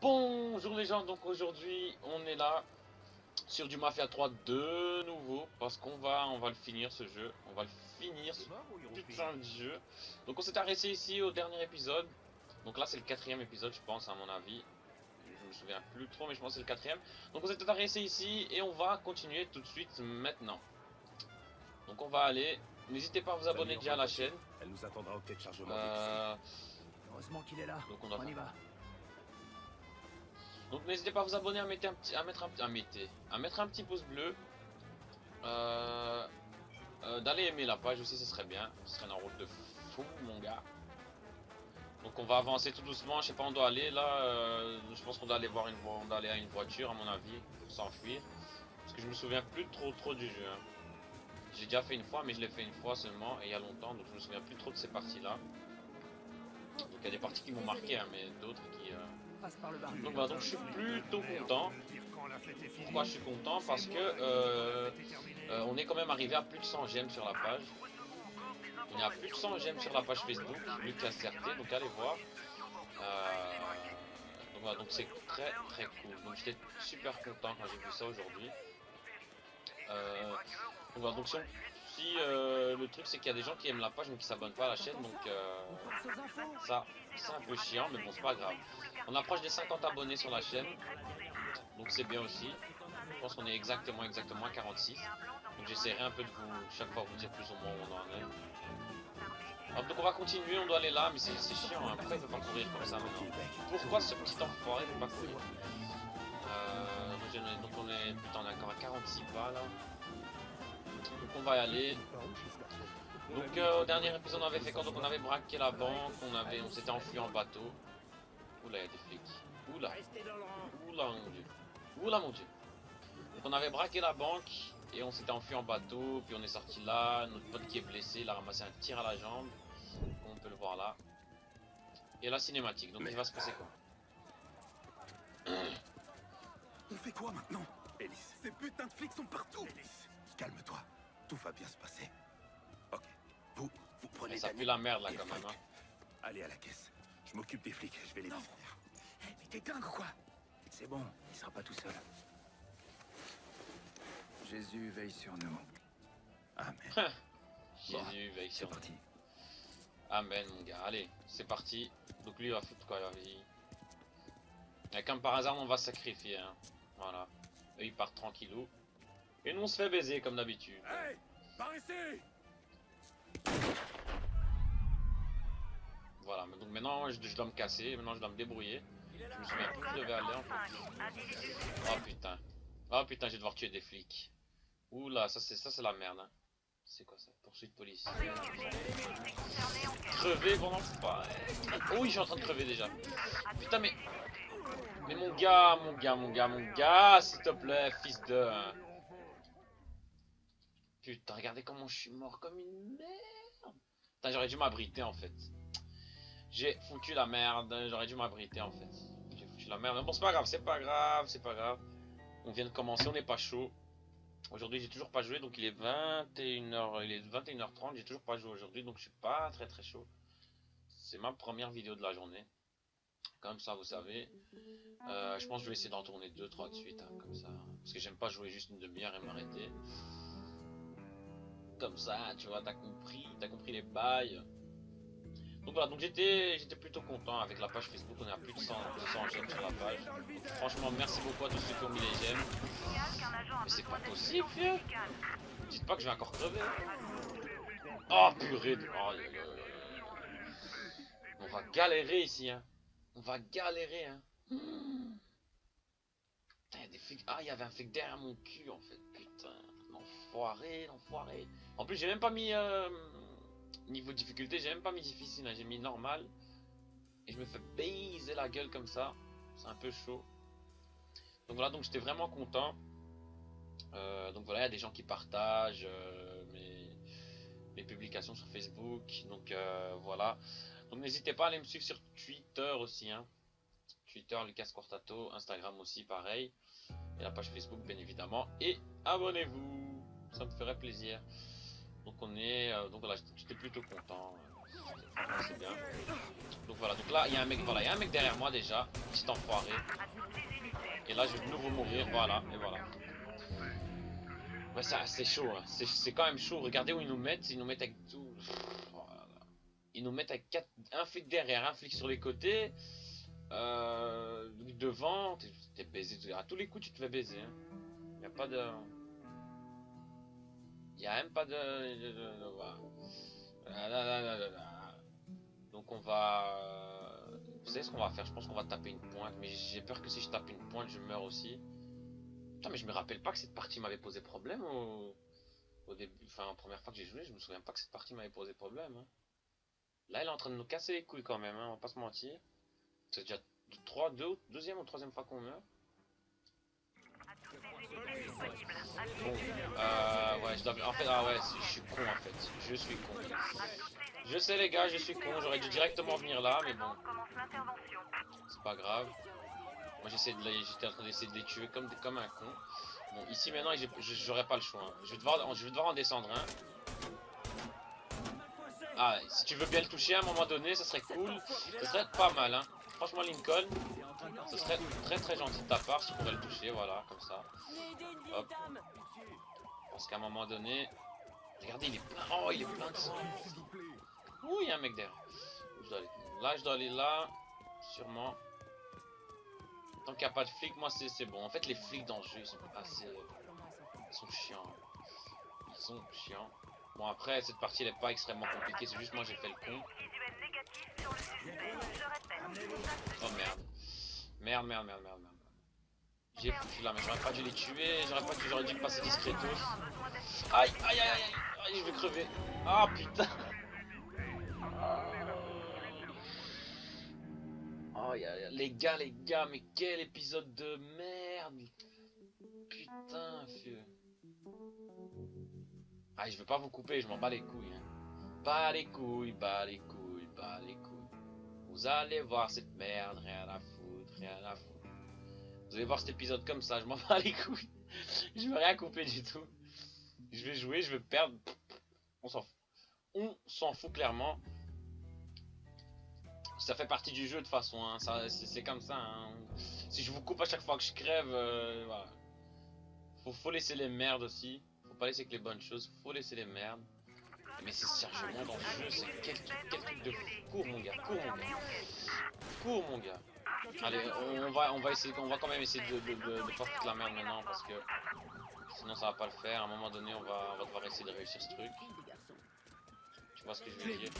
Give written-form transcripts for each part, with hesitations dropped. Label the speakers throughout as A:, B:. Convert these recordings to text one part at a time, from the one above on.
A: Bonjour les gens, donc aujourd'hui on est là sur du Mafia 3 de nouveau parce on va le finir ce jeu, on va le finir ce putain de jeu. Donc on s'est arrêté ici au dernier épisode, donc là c'est le quatrième épisode je pense à mon avis, je me souviens plus trop mais je pense que c'est le quatrième. Donc on s'est arrêté ici et on va continuer tout de suite maintenant. Donc on va aller, n'hésitez pas à vous abonner déjà à la chaîne.
B: Elle nous attendra au quai de chargement.
C: Heureusement qu'il est là.
A: Donc on
C: y va.
A: Donc n'hésitez pas à vous abonner, à mettre un petit pouce bleu, d'aller aimer la page aussi, ce serait bien, ce serait un rôle de fou mon gars. Donc on va avancer tout doucement, je sais pas où on doit aller là, je pense qu'on doit aller voir on doit aller à une voiture à mon avis pour s'enfuir, parce que je me souviens plus trop du jeu. Hein. J'ai déjà fait une fois mais je l'ai fait une fois seulement et il y a longtemps, donc je me souviens plus trop de ces parties là. Donc il y a des parties qui m'ont marqué hein, mais d'autres qui... Donc voilà, donc je suis plutôt content. Pourquoi je suis content? Parce que on est quand même arrivé à plus de 100 j'aime sur la page. On est à plus de 100 j'aime sur la page Facebook, Lucas CRT, donc allez voir. Donc voilà, donc c'est très cool. Donc j'étais super content quand j'ai vu ça aujourd'hui. Donc voilà, donc si le truc c'est qu'il y a des gens qui aiment la page mais qui s'abonnent pas à la chaîne, donc ça c'est un peu chiant, mais bon c'est pas grave. On approche des 50 abonnés sur la chaîne, donc c'est bien aussi. Je pense qu'on est exactement à 46. Donc j'essaierai un peu de vous chaque fois vous dire plus ou moins où on en est. Alors, donc on va continuer, on doit aller là, mais c'est chiant. Hein. Pourquoi il veut pas courir comme ça maintenant? Pourquoi ce petit enfoiré veut pas courir? Donc on est putain, on est encore à 46 pas là. Donc on va y aller. Donc au dernier épisode on avait fait quand? Donc on avait braqué la banque, on s'était enfui en bateau. Oula, il y a des flics. Oula. Oula mon dieu. Oula mon dieu. Donc on avait braqué la banque et on s'était enfui en bateau, puis on est sorti là, notre pote qui est blessé, il a ramassé un tir à la jambe, comme on peut le voir là. Et la cinématique, donc il va se passer quoi?
B: On fait quoi maintenant? Ellis, ces putains de flics sont partout. Ellis, calme-toi, tout va bien se passer. Ok, vous prenez...
A: Ça pue la merde là quand même. Hein.
B: Allez à la caisse, je m'occupe des flics, je vais les défendre.
C: Hey, mais t'es dingue ou quoi? C'est bon, il sera pas tout seul. Jésus veille sur nous.
B: Amen.
A: Jésus veille sur nous.
C: Parti.
A: Amen mon gars, allez, c'est parti. Donc lui il va foutre quoi? Et comme par hasard on va se sacrifier. Hein. Voilà. Eux ils partent tranquillou. Et nous on se fait baiser comme d'habitude.
B: Hey, par ici!
A: Voilà, donc maintenant je dois me casser, maintenant je dois me débrouiller. Je me souviens plus où je devais aller en fait. Oh putain. Oh putain, je vais devoir tuer des flics. Oula, ça c'est la merde. Hein. C'est quoi ça? Poursuite police. Crever, bon pas. Oh oui, je suis en train de crever déjà. Putain mais... Mais mon gars, s'il te plaît, fils de... Putain, regardez comment je suis mort comme une merde. Putain, j'aurais dû m'abriter en fait. J'ai foutu la merde, j'aurais dû m'abriter en fait. J'ai foutu la merde. Mais bon, c'est pas grave, c'est pas grave. On vient de commencer, on n'est pas chaud. Aujourd'hui, j'ai toujours pas joué, donc il est 21h, il est 21h30, j'ai toujours pas joué aujourd'hui, donc je suis pas très chaud. C'est ma première vidéo de la journée. Comme ça, vous savez. Je pense que je vais essayer d'en tourner 2-3 de suite, hein, comme ça. Parce que j'aime pas jouer juste une demi-heure et m'arrêter. Comme ça, tu vois, t'as compris les bails. Donc voilà, donc j'étais plutôt content avec la page Facebook, on est à plus de 100 j'aime sur la page. Donc, franchement, merci beaucoup à tous ceux qui ont mis les j'aime. Mais c'est pas possible, vieux. Dites pas que je vais encore crever. Oh purée de... Oh, on va galérer ici, hein. On va galérer, hein. Putain, y a des flics... Ah, il y avait un flic derrière mon cul, en fait. Putain, l'enfoiré. En plus, j'ai même pas mis... Niveau difficulté, j'ai même pas mis difficile, hein. J'ai mis normal. Et je me fais baiser la gueule comme ça. C'est un peu chaud. Donc voilà, donc j'étais vraiment content. Donc voilà, il y a des gens qui partagent mes publications sur Facebook. Donc voilà. Donc n'hésitez pas à aller me suivre sur Twitter aussi. Hein. Twitter, Lucas Quartato. Instagram aussi, pareil. Et la page Facebook, bien évidemment. Et abonnez-vous. Ça me ferait plaisir. Donc on est... donc voilà, j'étais plutôt content. Franchement, c'est bien. Donc voilà, donc là il y a un mec, voilà, il y a un mec derrière moi déjà, petit enfoiré. Et là je vais de nouveau mourir, voilà, et voilà. Ouais, c'est chaud, hein. C'est quand même chaud. Regardez où ils nous mettent avec tout. Voilà. Ils nous mettent avec un flic derrière, un flic sur les côtés. Devant, t'es baisé. À tous les coups, tu te fais baiser. Hein. Y a pas de. Y a même pas de voilà. Donc on va. Vous savez ce qu'on va faire? Je pense qu'on va taper une pointe. Mais j'ai peur que si je tape une pointe, je meurs aussi. Putain, mais je me rappelle pas que cette partie m'avait posé problème au début. Enfin, la première fois que j'ai joué, je me souviens pas que cette partie m'avait posé problème. Hein. Là, elle est en train de nous casser les couilles quand même, hein, on va pas se mentir. C'est déjà deuxième ou troisième fois qu'on meurt. Bon, ouais, en fait, ah ouais, je suis con en fait. Je suis con. Je sais les gars, je suis con. J'aurais dû directement venir là, mais bon. C'est pas grave. Moi j'étais en train d'essayer de les tuer comme un con. Bon, ici maintenant, j'aurais pas le choix. Hein. Je vais devoir en descendre un. Hein. Ah, si tu veux bien le toucher à un moment donné, ça serait cool. Ça serait pas mal, hein. Franchement, Lincoln, ce serait très très gentil de ta part si tu pourrais le toucher, voilà, comme ça. Hop. Parce qu'à un moment donné... Regardez, il est plein. Oh, il est plein de sang. Ouh, il y a un mec derrière. Là, je dois aller là. Sûrement. Tant qu'il n'y a pas de flics, moi c'est bon. En fait, les flics dans le jeu, ils sont assez... Ils sont chiants. Ils sont chiants. Bon, après, cette partie, elle est pas extrêmement compliquée. C'est juste moi, j'ai fait le con. Oh merde. Merde. J'ai foutu là, mais j'aurais pas dû les tuer. J'aurais dû passer discretos. Aïe, je vais crever. Ah putain. Oh, les gars, mais quel épisode de merde. Putain, vieux. Ah, je veux pas vous couper, je m'en bats les couilles. Hein. Bats les couilles. Vous allez voir cette merde, rien à foutre. Vous allez voir cet épisode comme ça, je m'en bats les couilles. Je veux rien couper du tout. Je vais jouer, je vais perdre. On s'en fout. On s'en fout clairement. Ça fait partie du jeu de toute façon, hein. C'est comme ça. Hein. Si je vous coupe à chaque fois que je crève, voilà. Faut laisser les merdes aussi. Faut pas laisser que les bonnes choses, faut laisser les merdes. Mais c'est sérieusement dans le jeu, c'est quel truc de fou. Cours mon gars. Allez, on va quand même essayer de pas foutre la merde maintenant parce que sinon ça va pas le faire. À un moment donné, on va devoir essayer de réussir ce truc. Tu vois ce que je veux dire?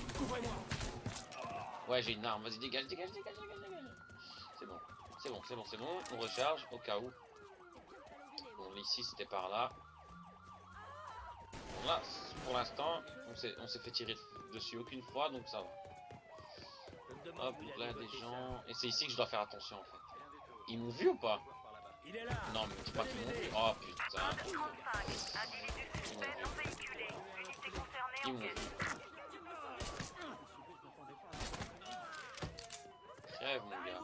A: Ouais, j'ai une arme, vas-y, dégage. C'est bon, on recharge au cas où. Bon, ici c'était par là. Bon, là, pour l'instant, on s'est fait tirer dessus aucune fois, donc ça va. Hop, donc là il y a des gens. Et c'est ici que je dois faire attention en fait. Ils m'ont vu ou pas? Non, mais dis pas qu'ils m'ont vu. Oh putain. Ils m'ont vu. Crève mon gars.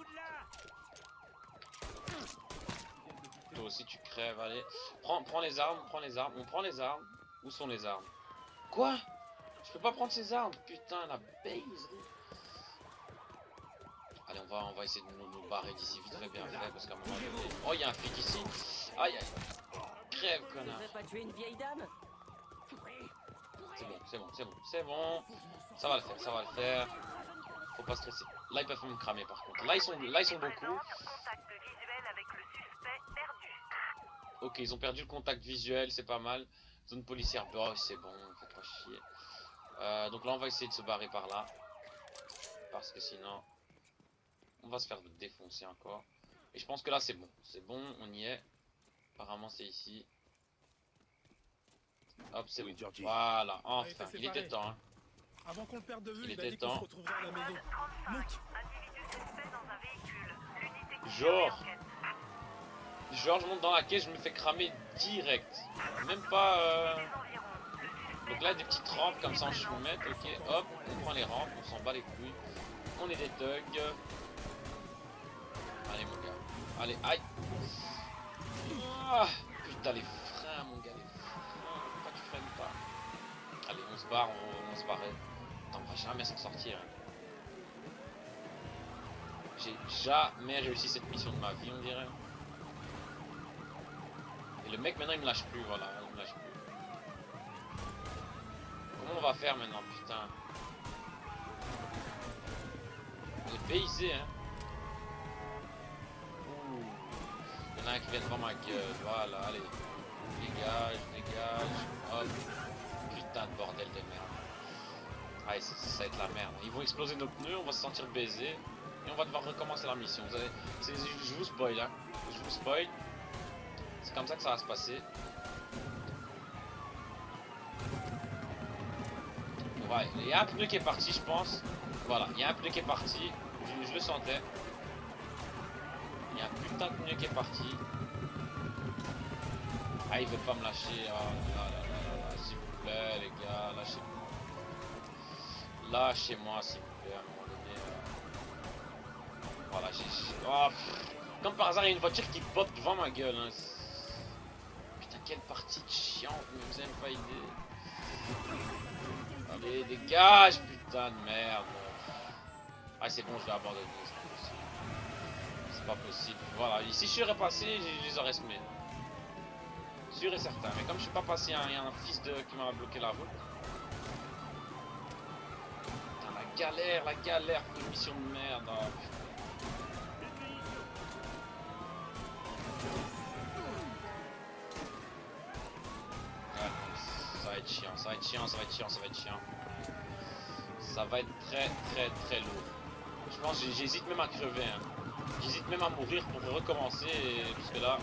A: Toi aussi tu crèves, allez. Prends les armes. On prend les armes. Où sont les armes? Quoi? Je peux pas prendre ces armes. Putain, la base. Allez, on va essayer de nous barrer d'ici vite fait bien fait parce qu'à un moment donné... Oh, il y a un flic ici. Aïe. Crève, connard. C'est bon. Ça va le faire. Faut pas stresser. Là, ils peuvent me cramer par contre. Là, ils sont beaucoup. Ok, ils ont perdu le contact visuel, c'est pas mal. Zone policière, oh, c'est bon, faites pas chier. Donc là, on va essayer de se barrer par là. Parce que sinon, on va se faire défoncer encore. Et je pense que là, c'est bon. C'est bon, on y est. Apparemment, c'est ici. Hop, c'est bon. Voilà, enfin, il était temps. Hein.
D: Avant qu'on le perde de vue,
A: il
D: était
A: était
D: temps.
A: temps.
D: Se retrouvera à la maison. Monte.
A: Genre, je monte dans la caisse, je me fais cramer direct. Même pas... Donc là, des petites rampes comme ça en choumette, ok, hop, on prend les rampes, on s'en bat les couilles. On est des thugs. Allez mon gars, allez, aïe. Ah, putain, les freins mon gars, les freins, pourquoi tu freines pas? Allez, on se barre, on se barrait. Putain, on va jamais s'en sortir. Hein. J'ai jamais réussi cette mission de ma vie, on dirait. Et le mec maintenant il me lâche plus, voilà, il me lâche plus. Comment on va faire maintenant, putain? On est baisé, hein. Ouh. Il y en a un qui vient devant ma gueule, voilà, allez. Dégage, dégage, hop. Putain de bordel de merde. Ah, ça va être la merde. Ils vont exploser nos pneus, on va se sentir baisé. Et on va devoir recommencer la mission. Vous avez... Je vous spoil, hein. Je vous spoil. C'est comme ça que ça va se passer. Ouais, il y a un pneu qui est parti, je pense. Voilà, il y a un pneu qui est parti. Je le sentais. Il y a un putain de pneu qui est parti. Ah, il veut pas me lâcher. Oh, là, s'il vous plaît, les gars, lâchez-moi. Lâchez-moi, s'il vous plaît, à un moment donné. Voilà, oh, comme par hasard, il y a une voiture qui pop devant ma gueule. Hein. Putain, quelle partie de chiante, mais vous avez même pas idée. Allez, dégage, putain de merde. Ah, c'est bon, je vais abandonner, c'est pas possible. C'est pas possible. Voilà, si je serais passé, je les aurais semés. Sûr et certain. Mais comme je suis pas passé, il y a un fils de qui m'a bloqué la route. Putain, la galère pour une mission de merde. Oh, ça va être chiant, ça va être chiant, ça va être chiant, ça va être chiant. Ça va être très lourd. Je pense que j'hésite même à crever. Hein. J'hésite même à mourir pour recommencer. Parce que là...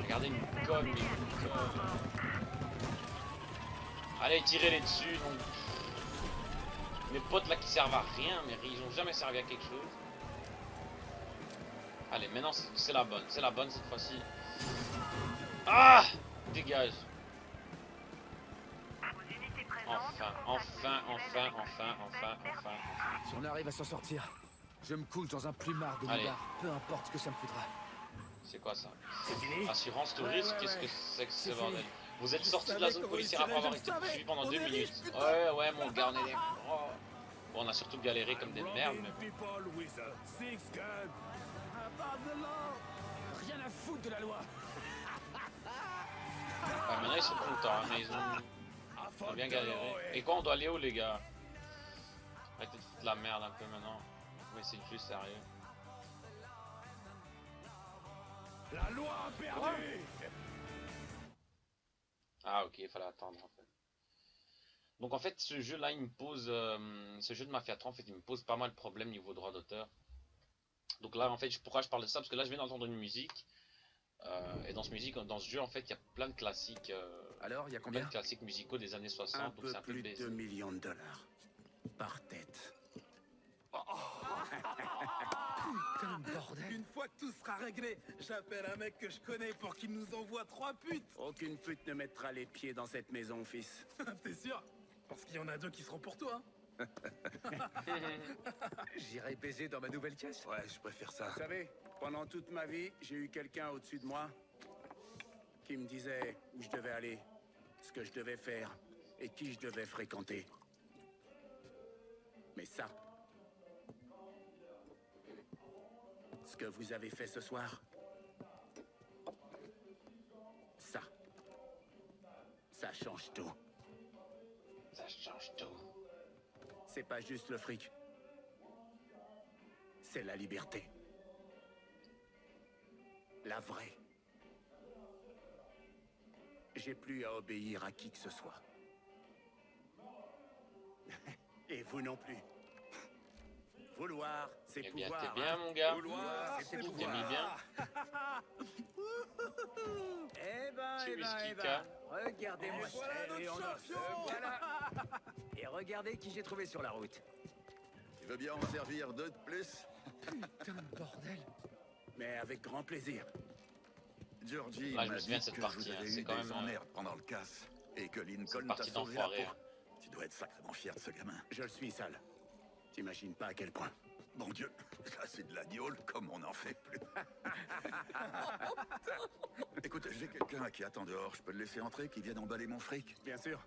A: Regardez une conne, mais une conne. Allez, tirez-les dessus. Donc... Mes potes là qui servent à rien, mais ils ont jamais servi à quelque chose. Allez, maintenant c'est la bonne cette fois-ci. Ah! Dégage. Enfin.
C: Si on arrive à s'en sortir, je me couche dans un plumard de
A: Allez.
C: milliards, peu importe ce que ça me coûtera.
A: C'est quoi ça?
C: C'est fini?
A: Assurance touriste,
C: Ouais,
A: qu'est-ce
C: ouais.
A: que c'est que ce
C: C'est
A: bordel?
C: fini.
A: Vous êtes
D: Je
A: sorti de la
D: savais
A: zone
D: qu'on
A: policière après avoir
D: réussirait,
A: été
D: je le
A: poursuivi pendant
D: savais.
A: 2
D: On est
A: minutes.
D: riche, putain.
A: Ouais, mon gars, on est des... Oh. Bon, on a surtout galéré comme des merdes, mais bon.
C: Rien à foutre de la loi.
A: Ouais, maintenant ils sont contents, hein, mais ils ont bien galéré. Et quoi, on doit aller où, les gars? Arrêtez de foutre la merde un peu maintenant. On va essayer de jouer sérieux.
D: La loi a perdu.
A: Ah, ok, il fallait attendre en fait. Donc en fait, ce jeu-là, il me pose, ce jeu de Mafia 3, en fait, il me pose pas mal de problèmes niveau droit d'auteur. Donc là, en fait, pourquoi je parle de ça? Parce que là, je viens d'entendre une musique. Et dans ce jeu, en fait, il y a plein de classiques.
C: Alors, il y a
A: Plein
C: combien?
A: de classiques musicaux des années 60.
B: Un
A: Donc
B: peu
A: c'est un peu
B: plus de
A: baisé.
B: 2 millions de dollars. Par tête.
C: Putain de bordel.
D: Une fois que tout sera réglé, j'appelle un mec que je connais pour qu'il nous envoie 3 putes.
B: Aucune pute ne mettra les pieds dans cette maison, fils.
D: T'es sûr? Parce qu'il y en a 2 qui seront pour toi. Hein.
C: J'irai baiser dans ma nouvelle caisse.
B: Ouais, je préfère ça.
E: Vous savez, pendant toute ma vie, j'ai eu quelqu'un au-dessus de moi qui me disait où je devais aller, ce que je devais faire et qui je devais fréquenter. Mais ça, ce que vous avez fait ce soir, ça change tout.
A: Ça change tout.
E: C'est pas juste le fric. C'est la liberté. La vraie. J'ai plus à obéir à qui que ce soit. Et vous non plus. Vouloir, c'est
A: Eh bien,
E: pouvoir.
A: t'es bien,
E: hein.
A: mon gars.
E: Vouloir, c'est
A: Tu t'es
E: pouvoir.
A: mis bien. Petit whisky, K.
C: Regardez-moi
D: Et voilà
C: ça.
D: notre
C: Et on a-
D: champion.
C: voilà. Et regardez qui j'ai trouvé sur la route.
B: Tu veux bien en servir 2 de plus?
C: Putain de bordel.
E: Mais avec grand plaisir.
B: Georgie
A: Ah, je me
B: m'a
A: souviens
B: dit
A: de cette
B: que
A: partie,
B: vous
A: hein,
B: avez
A: c'est
B: eu
A: quand
B: des
A: même,
B: emmerdes pendant le casse et que
A: C'est une
B: Lincoln t'a
A: partie
B: sauvé la
A: d'enfoiré.
B: peau.
A: Hein.
B: Tu dois être sacrément fier de ce gamin.
E: Je le suis, sale. T'imagines pas à quel point.
B: Mon Dieu, ça c'est de la gnôle comme on n'en fait plus. Écoute, j'ai quelqu'un qui attend dehors. Je peux le laisser entrer, qui vienne emballer mon fric?
E: Bien sûr.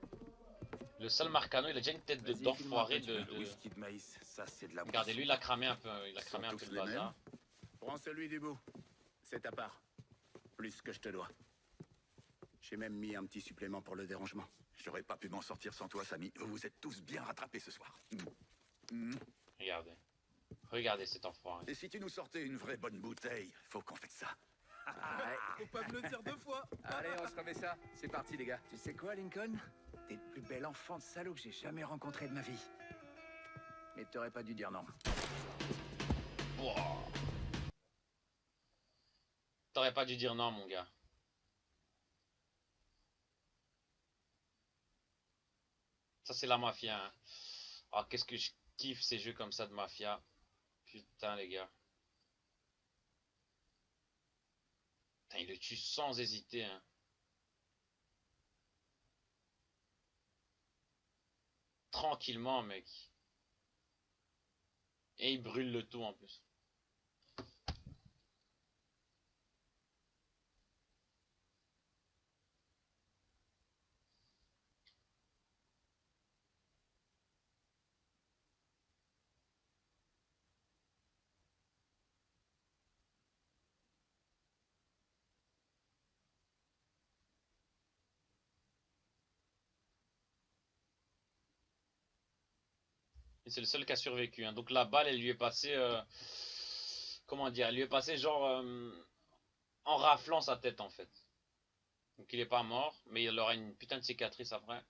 A: Le Sal Marcano, il a déjà une tête
C: Vas-y,
A: d'enfoiré
C: file-moi un
A: de...
B: Le whisky de maïs, ça c'est de la
A: Regardez, lui, il a cramé un peu, il a
B: Ils
A: cramé
B: sont
A: un peu
B: tous
A: de
B: les
A: bazar.
B: mêmes.
E: Prends celui du bout. C'est ta part. Plus que je te dois. J'ai même mis un petit supplément pour le dérangement.
B: J'aurais pas pu m'en sortir sans toi, Samy. Vous vous êtes tous bien rattrapés ce soir.
A: Regardez. Regardez cet enfoiré.
B: Et si tu nous sortais une vraie bonne bouteille, faut qu'on fasse ça.
E: Ouais.
D: Faut pas me le dire 2 fois.
C: Allez, on se remet ça. C'est parti, les gars. Tu sais quoi, Lincoln? T'es le plus bel enfant de salaud que j'ai jamais rencontré de ma vie. Mais t'aurais pas dû dire non.
A: Wow. T'aurais pas dû dire non, mon gars. Ça, c'est la mafia. Hein. Ah, qu'est-ce que je kiffe ces jeux comme ça de mafia. Putain, les gars. Putain, il le tue sans hésiter. Hein. Tranquillement, mec. Et il brûle le tout en plus. Et c'est le seul qui a survécu. Hein. Donc la balle, elle lui est passée... comment dire? Elle lui est passée genre... en raflant sa tête en fait. Donc il est pas mort, mais il aura une putain de cicatrice après.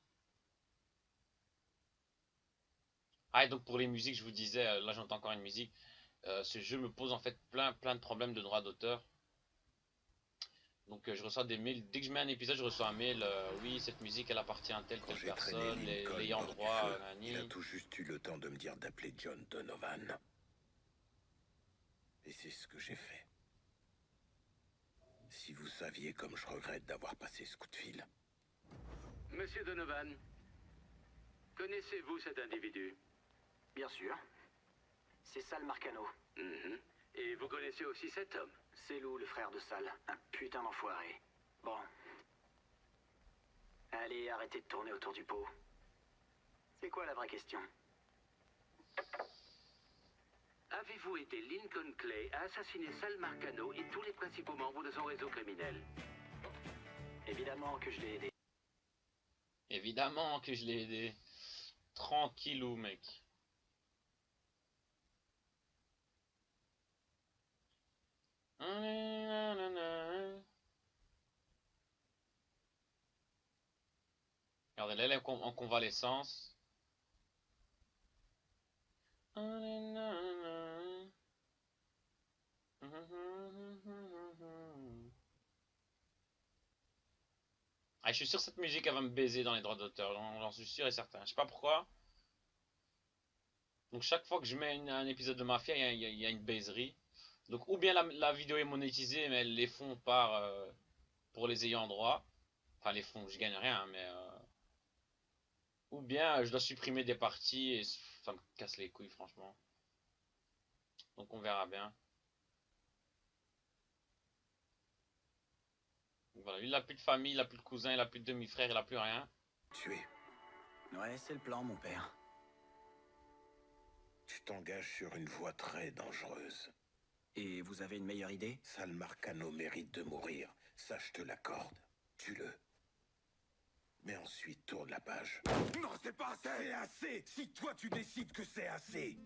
A: Ah et donc pour les musiques, je vous disais, là j'entends encore une musique. Ce jeu me pose en fait plein de problèmes de droit d'auteur. Donc je reçois des mails, dès que je mets un épisode, je reçois un mail, oui cette musique elle appartient à telle
B: Quand j'ai traîné
A: personne,
B: Lincoln
A: l'ayant
B: bord du
A: droit,
B: feu,
A: nani.
B: il a tout juste eu le temps de me dire d'appeler John Donovan. Et c'est ce que j'ai fait. Si vous saviez comme je regrette d'avoir passé ce coup de fil.
F: Monsieur Donovan, connaissez-vous cet individu?
C: Bien sûr. C'est Sal Marcano.
F: Mhm. Et vous connaissez aussi cet homme?
C: C'est Lou, le frère de Sal. Un putain d'enfoiré. Bon. Allez, arrêtez de tourner autour du pot. C'est quoi la vraie question?
F: Avez-vous aidé Lincoln Clay à assassiner Sal Marcano et tous les principaux membres de son réseau criminel?
C: Évidemment que je l'ai aidé.
A: Évidemment que je l'ai aidé. Tranquillou mec. Regardez, là, elle est en convalescence. Ah, je suis sûr que cette musique elle va me baiser dans les droits d'auteur, j'en suis sûr et certain. Je sais pas pourquoi. Donc chaque fois que je mets un épisode de Mafia, il y a une baiserie. Donc ou bien la vidéo est monétisée, mais elles les font par pour les ayants droit. Enfin les font, je gagne rien, mais ou bien je dois supprimer des parties et ça me casse les couilles franchement. Donc on verra bien. Donc, voilà, lui il a plus de famille, il a plus de cousins, il a plus de demi-frère, il a plus rien.
B: Tué.
C: Ouais, c'est le plan, mon père.
B: Tu t'engages sur une voie très dangereuse.
C: Et vous avez une meilleure idée?
B: Sal Marcano mérite de mourir. Ça, je te l'accorde. Tue-le. Mais ensuite, tourne la page.
G: Non, c'est pas assez. C'est assez. Si toi tu décides que c'est assez.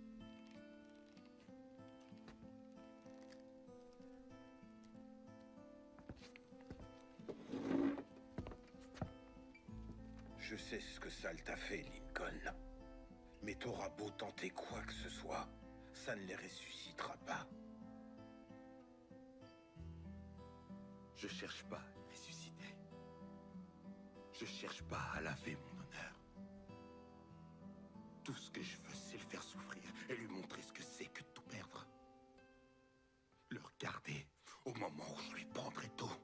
B: Je sais ce que Sal t'a fait, Lincoln. Mais t'auras beau tenter quoi que ce soit, ça ne les ressuscitera pas.
G: Je cherche pas à le ressusciter. Je cherche pas à laver mon honneur. Tout ce que je veux, c'est le faire souffrir et lui montrer ce que c'est que de tout perdre. Le regarder au moment où je lui prendrai tout.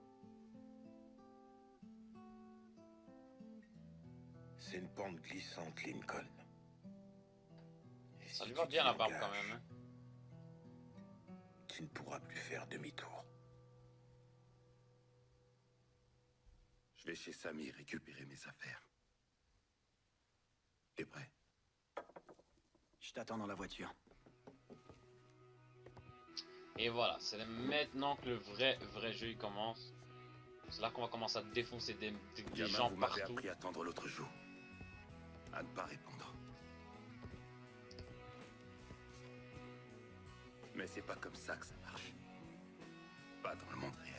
B: C'est une pente glissante, Lincoln. Et
A: Ça
B: si
A: lui va
B: tu
A: bien
B: t'y
A: la barbe quand
B: engages,
A: même. Hein.
B: Tu ne pourras plus faire demi-tour.
G: Je vais chez Samy récupérer mes affaires.
B: T'es prêt?
C: Je t'attends dans la voiture.
A: Et voilà, c'est maintenant que le vrai jeu il commence. C'est là qu'on va commencer à défoncer des
B: Gamin,
A: gens
B: vous m'avez
A: partout.
B: appris à tendre l'autre joue. À ne pas répondre. Mais c'est pas comme ça que ça marche. Pas dans le monde réel.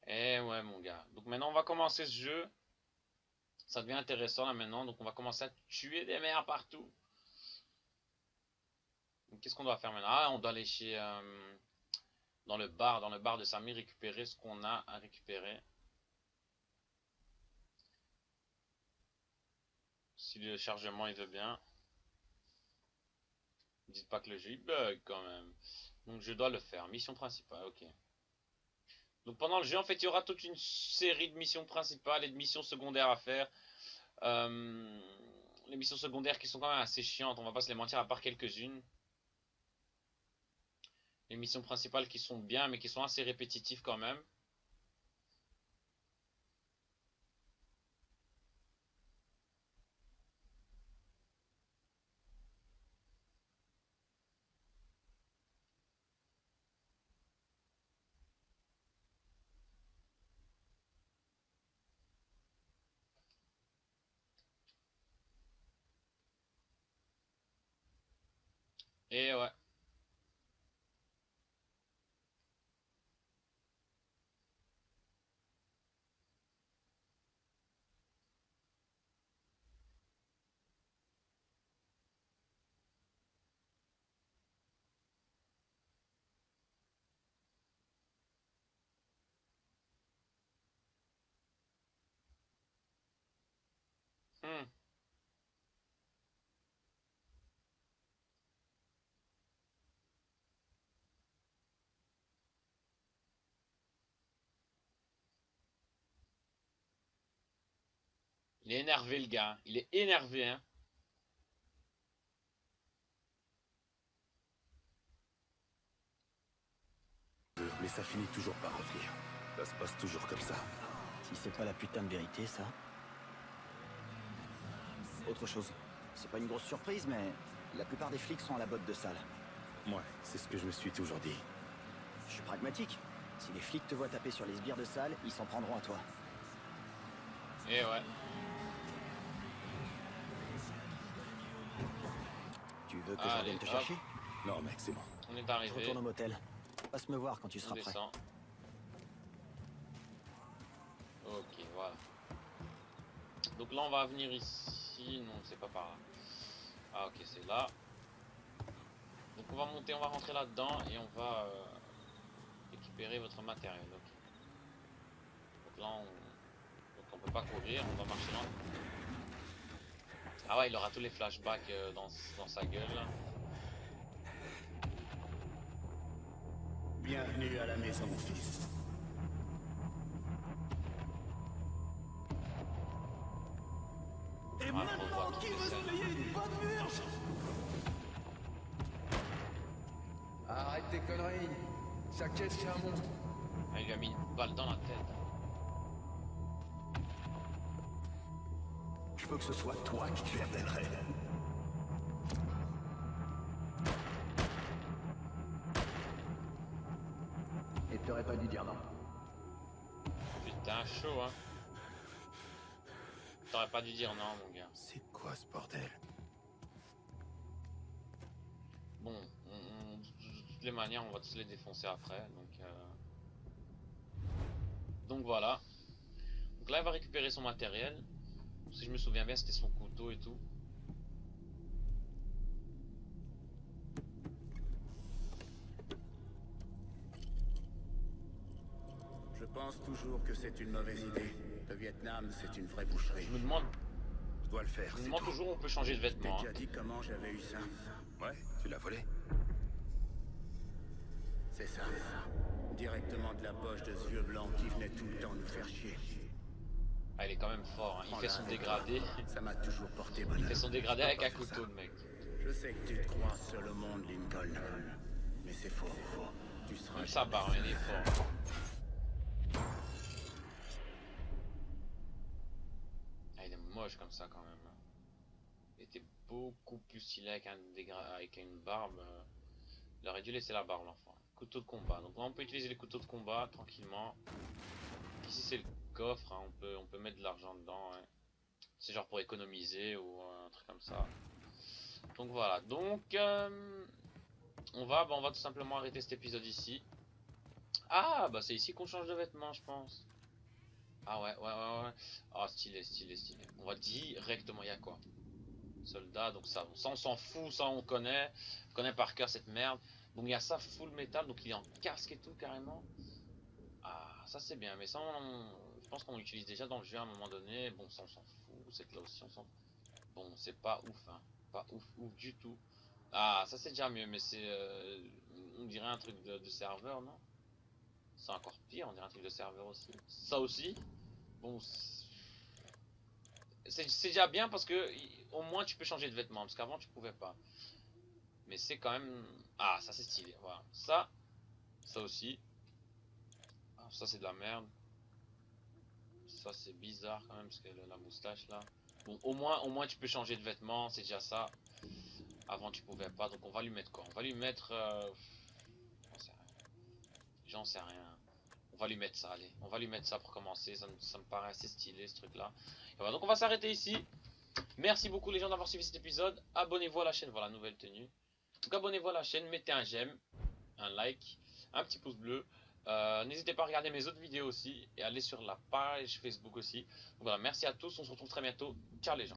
A: Eh ouais mon gars. Donc maintenant on va commencer ce jeu. Ça devient intéressant là maintenant. Donc on va commencer à tuer des mères partout. Qu'est-ce qu'on doit faire maintenant? Ah, on doit aller chez dans le bar de Samy, récupérer ce qu'on a à récupérer. Si le chargement il veut bien. Dites pas que le jeu il bug quand même. Donc je dois le faire. Mission principale, ok. Donc pendant le jeu en fait il y aura toute une série de missions principales et de missions secondaires à faire. Les missions secondaires qui sont quand même assez chiantes, on va pas se les mentir, à part quelques-unes. Les missions principales qui sont bien mais qui sont assez répétitives quand même. Et ouais. Hmm. Il est énervé le gars, il est énervé hein.
B: Mais ça finit toujours par revenir. Ça se passe toujours comme ça.
H: Si c'est pas la putain de vérité, ça. Autre chose. C'est pas une grosse surprise, mais la plupart des flics sont à la botte de salle.
B: Ouais, c'est ce que je me suis toujours dit.
H: Je suis pragmatique. Si les flics te voient taper sur les sbires de salle, ils s'en prendront à toi.
A: Et ouais.
H: Tu veux que je
A: Allez,
H: revienne te
A: hop.
H: chercher?
B: Non, mec, c'est bon.
A: On est
H: Je
A: arrivé.
H: retourne au motel. Passe me voir quand tu
A: On
H: seras prêt.
A: descend. Ok, voilà. Donc là on va venir ici. Non, c'est pas par là. Ah ok, c'est là. Donc on va monter, on va rentrer là-dedans et on va récupérer votre matériel. Ok. Donc là on peut pas courir, on va marcher loin. Ah ouais, il aura tous les flashbacks dans sa gueule. Là.
E: Bienvenue à la maison, fils.
D: Et
A: Ah, on
D: maintenant,
A: voit
D: qui
A: toutes
D: veut
A: les
D: se
A: scènes.
D: payer une bonne murge?
C: Arrête tes conneries. Sa caisse, c'est un monstre.
A: Ah, il lui a mis une balle dans la tête.
B: Je veux que ce soit toi qui gères Delray.
C: Et t'aurais pas dû dire non.
A: Putain, chaud hein. T'aurais pas dû dire non mon gars.
B: C'est quoi ce bordel?
A: Bon, de toutes les manières, on va tous les défoncer après, donc voilà. Donc là, il va récupérer son matériel. Si je me souviens bien, c'était son couteau et tout.
E: Je pense toujours que c'est une mauvaise idée. Le Vietnam, c'est une vraie boucherie.
A: Je me demande,
B: Je dois le faire,
A: je me
B: c'est
A: demande
B: tout.
A: toujours où on peut changer de
E: T'as
A: vêtements.
E: déjà
A: Hein.
E: dit comment j'avais eu ça?
B: Ouais, tu l'as volé?
E: C'est ça. Directement de la poche de ce vieux blanc qui venait tout le temps nous faire chier.
A: Ah, il est quand même fort. Hein. Il fait son dégradé.
E: Ça m'a toujours porté
A: Il
E: bonheur.
A: fait son dégradé avec un couteau, le mec.
E: Je sais que tu te crois seul au monde, Lincoln. Mais c'est faux. Tu seras
A: Même sa barre, il est fort. Ah, il est moche comme ça quand même. Il était beaucoup plus stylé avec, avec une barbe. Il aurait dû laisser la barbe, l'enfant. Couteau de combat. Donc là, on peut utiliser les couteaux de combat tranquillement. Ici, c'est le coffre. Hein. On peut mettre de l'argent dedans. Ouais. C'est genre pour économiser ou un truc comme ça. Donc voilà. Donc, on va tout simplement arrêter cet épisode ici. Ah, bah c'est ici qu'on change de vêtements, je pense. Ah ouais. Ah, stylé. On va directement, il y a quoi? Soldat, donc ça on s'en fout, ça on connaît par cœur cette merde. Donc il y a ça full métal, donc il est en casque et tout carrément. Ah, ça c'est bien, mais ça je pense qu'on l'utilise déjà dans le jeu à un moment donné. Bon, ça on s'en fout, c'est que là aussi on s'en fout. Bon, c'est pas ouf, hein. Pas ouf du tout. Ah, ça c'est déjà mieux, mais c'est on dirait un truc de serveur, non? C'est encore pire, on dirait un truc de serveur aussi. Ça aussi, bon, c'est déjà bien parce que au moins tu peux changer de vêtements, parce qu'avant tu pouvais pas. Mais c'est quand même... Ah, ça c'est stylé, voilà. Ça aussi. Ah, ça c'est de la merde. Ça c'est bizarre quand même, parce que la moustache là. Bon, au moins tu peux changer de vêtements, c'est déjà ça. Avant tu pouvais pas, donc on va lui mettre quoi? On va lui mettre... J'en sais rien. On va lui mettre ça, allez. On va lui mettre ça pour commencer, ça me paraît assez stylé ce truc là. Et voilà, donc on va s'arrêter ici. Merci beaucoup les gens d'avoir suivi cet épisode. Abonnez-vous à la chaîne, voilà, nouvelle tenue. Donc abonnez-vous à la chaîne, mettez un j'aime, un like, un petit pouce bleu. N'hésitez pas à regarder mes autres vidéos aussi et aller sur la page Facebook aussi. Donc voilà, merci à tous, on se retrouve très bientôt. Ciao les gens.